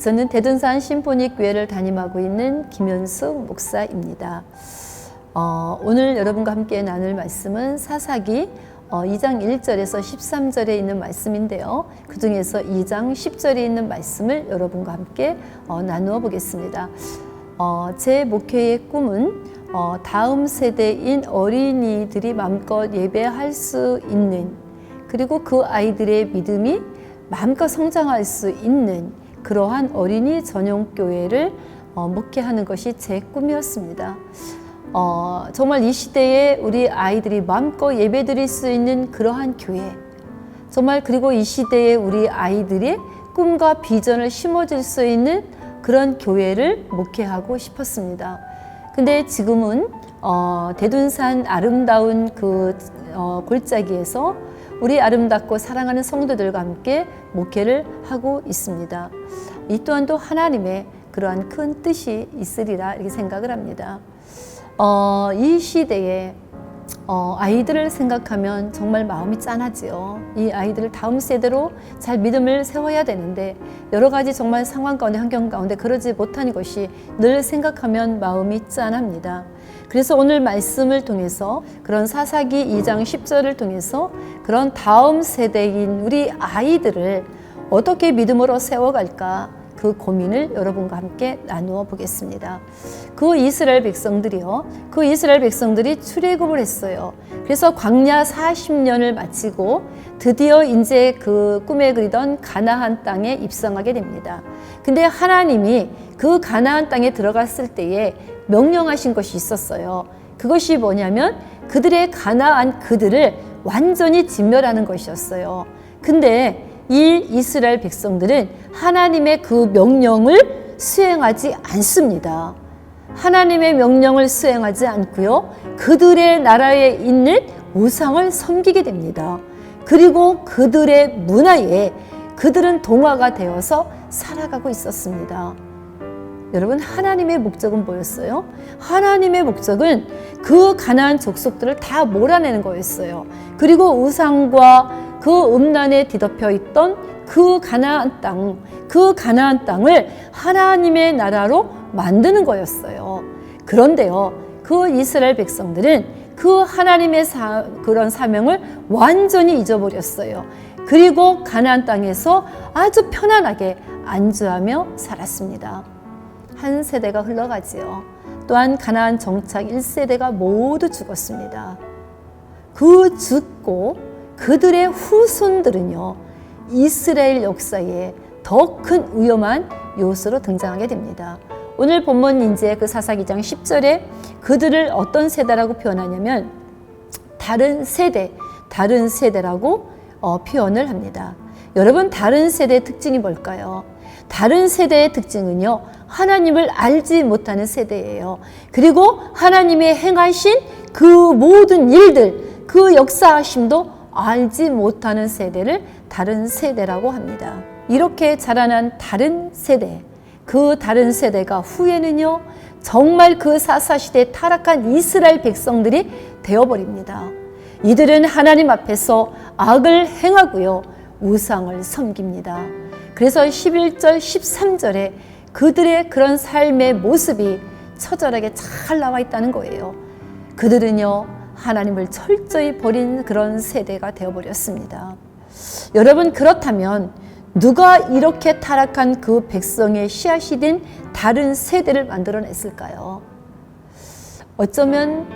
저는 대둔산 심포닉교회를 담임하고 있는 김현숙 목사입니다. 오늘 여러분과 함께 나눌 말씀은 사사기 2장 1절에서 13절에 있는 말씀인데요. 그 중에서 2장 10절에 있는 말씀을 여러분과 함께 나누어 보겠습니다. 제 목회의 꿈은 다음 세대인 어린이들이 마음껏 예배할 수 있는, 그리고 그 아이들의 믿음이 마음껏 성장할 수 있는 그러한 어린이 전용 교회를 목회하는 것이 제 꿈이었습니다. 정말 이 시대에 우리 아이들이 마음껏 예배드릴 수 있는 그러한 교회, 정말 그리고 이 시대에 우리 아이들의 꿈과 비전을 심어줄 수 있는 그런 교회를 목회하고 싶었습니다. 근데 지금은 대둔산 아름다운 그 골짜기에서 우리 아름답고 사랑하는 성도들과 함께 목회를 하고 있습니다. 이 또한도 하나님의 그러한 큰 뜻이 있으리라 이렇게 생각을 합니다. 이 시대에 아이들을 생각하면 정말 마음이 짠하지요. 이 아이들을 다음 세대로 잘 믿음을 세워야 되는데 여러 가지 정말 상황 가운데, 환경 가운데 그러지 못한 것이 늘 생각하면 마음이 짠합니다. 그래서 오늘 말씀을 통해서 그런 사사기 2장 10절을 통해서 그런 다음 세대인 우리 아이들을 어떻게 믿음으로 세워갈까, 그 고민을 여러분과 함께 나누어 보겠습니다. 그 이스라엘 백성들이 출애굽을 했어요. 그래서 광야 40년을 마치고 드디어 이제 그 꿈에 그리던 가나안 땅에 입성하게 됩니다. 근데 하나님이 그 가나안 땅에 들어갔을 때에 명령하신 것이 있었어요. 그것이 뭐냐면 그들의 가나안 그들을 완전히 진멸하는 것이었어요. 근데 이 이스라엘 백성들은 하나님의 그 명령을 수행하지 않습니다. 하나님의 명령을 수행하지 않고요, 그들의 나라에 있는 우상을 섬기게 됩니다. 그리고 그들의 문화에 그들은 동화가 되어서 살아가고 있었습니다. 여러분, 하나님의 목적은 뭐였어요? 하나님의 목적은 그 가나안 족속들을 다 몰아내는 거였어요. 그리고 우상과 그 음란에 뒤덮여 있던 그 가나안 땅을 하나님의 나라로 만드는 거였어요. 그런데요, 그 이스라엘 백성들은 그 하나님의 그런 사명을 완전히 잊어버렸어요. 그리고 가나안 땅에서 아주 편안하게 안주하며 살았습니다. 한 세대가 흘러가지요. 또한 가나안 정착 1세대가 모두 죽었습니다. 그 죽고 그들의 후손들은요, 이스라엘 역사에 더 큰 위험한 요소로 등장하게 됩니다. 오늘 본문 이제 그 사사기 2장 10절에 그들을 어떤 세대라고 표현하냐면 다른 세대라고 표현을 합니다. 여러분, 다른 세대의 특징이 뭘까요? 다른 세대의 특징은요, 하나님을 알지 못하는 세대예요. 그리고 하나님의 행하신 그 모든 일들, 그 역사하심도 알지 못하는 세대를 다른 세대라고 합니다. 이렇게 자라난 다른 세대, 그 다른 세대가 후에는요, 정말 그 사사시대에 타락한 이스라엘 백성들이 되어버립니다. 이들은 하나님 앞에서 악을 행하고요, 우상을 섬깁니다. 그래서 11절, 13절에 그들의 그런 삶의 모습이 처절하게 잘 나와 있다는 거예요. 그들은요, 하나님을 철저히 버린 그런 세대가 되어버렸습니다. 여러분, 그렇다면 누가 이렇게 타락한 그 백성의 씨앗이 된 다른 세대를 만들어냈을까요? 어쩌면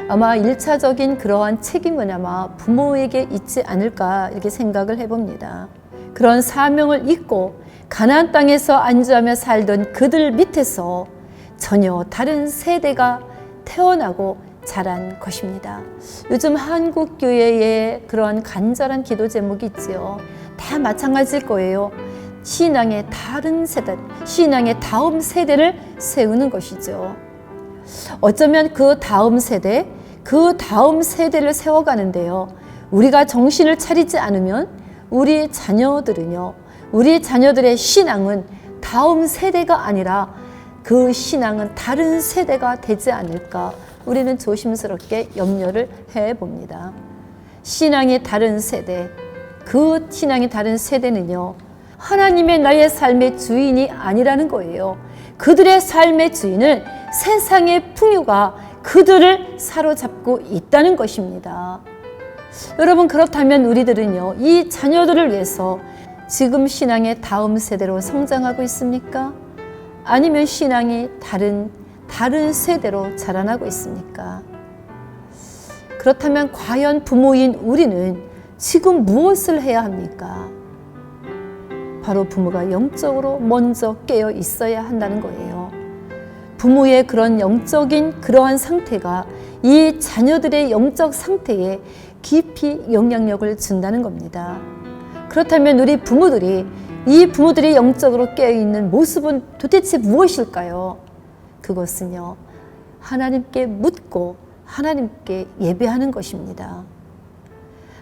아마 1차적인 그러한 책임은 아마 부모에게 있지 않을까 이렇게 생각을 해봅니다. 그런 사명을 잊고 가나안 땅에서 안주하며 살던 그들 밑에서 전혀 다른 세대가 태어나고 자란 것입니다. 요즘 한국 교회에 그러한 간절한 기도 제목이 있지요. 다 마찬가지일 거예요. 신앙의 다른 세대, 신앙의 다음 세대를 세우는 것이죠. 어쩌면 그 다음 세대를 세워가는데요, 우리가 정신을 차리지 않으면 우리 자녀들의 신앙은 다음 세대가 아니라 그 신앙은 다른 세대가 되지 않을까, 우리는 조심스럽게 염려를 해봅니다. 신앙의 다른 세대, 그 신앙의 다른 세대는요, 하나님의 나의 삶의 주인이 아니라는 거예요. 그들의 삶의 주인은 세상의 풍요가 그들을 사로잡고 있다는 것입니다. 여러분, 그렇다면 우리들은요, 이 자녀들을 위해서 지금 신앙의 다음 세대로 성장하고 있습니까? 아니면 신앙이 다른 세대로 자라나고 있습니까? 그렇다면 과연 부모인 우리는 지금 무엇을 해야 합니까? 바로 부모가 영적으로 먼저 깨어 있어야 한다는 거예요. 부모의 그런 영적인 그러한 상태가 이 자녀들의 영적 상태에 깊이 영향력을 준다는 겁니다. 그렇다면 우리 부모들이 이 부모들이 영적으로 깨어있는 모습은 도대체 무엇일까요? 그것은요, 하나님께 묻고 하나님께 예배하는 것입니다.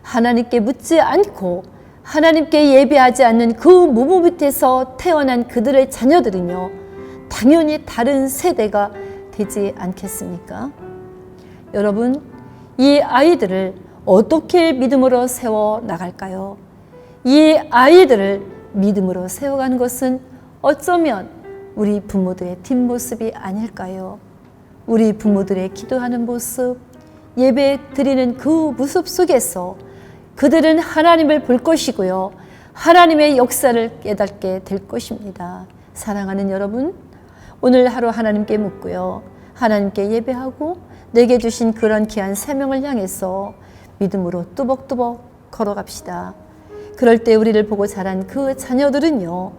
하나님께 묻지 않고 하나님께 예배하지 않는 그 무무 밑에서 태어난 그들의 자녀들은요, 당연히 다른 세대가 되지 않겠습니까? 여러분, 이 아이들을 어떻게 믿음으로 세워 나갈까요? 이 아이들을 믿음으로 세워가는 것은 어쩌면 우리 부모들의 뒷모습이 아닐까요? 우리 부모들의 기도하는 모습, 예배 드리는 그 모습 속에서 그들은 하나님을 볼 것이고요, 하나님의 역사를 깨닫게 될 것입니다. 사랑하는 여러분, 오늘 하루 하나님께 묻고요, 하나님께 예배하고 내게 주신 그런 귀한 사명을 향해서 믿음으로 뚜벅뚜벅 걸어갑시다. 그럴 때 우리를 보고 자란 그 자녀들은요,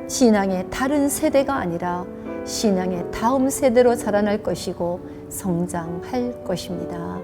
신앙의 다른 세대가 아니라 신앙의 다음 세대로 자라날 것이고 성장할 것입니다.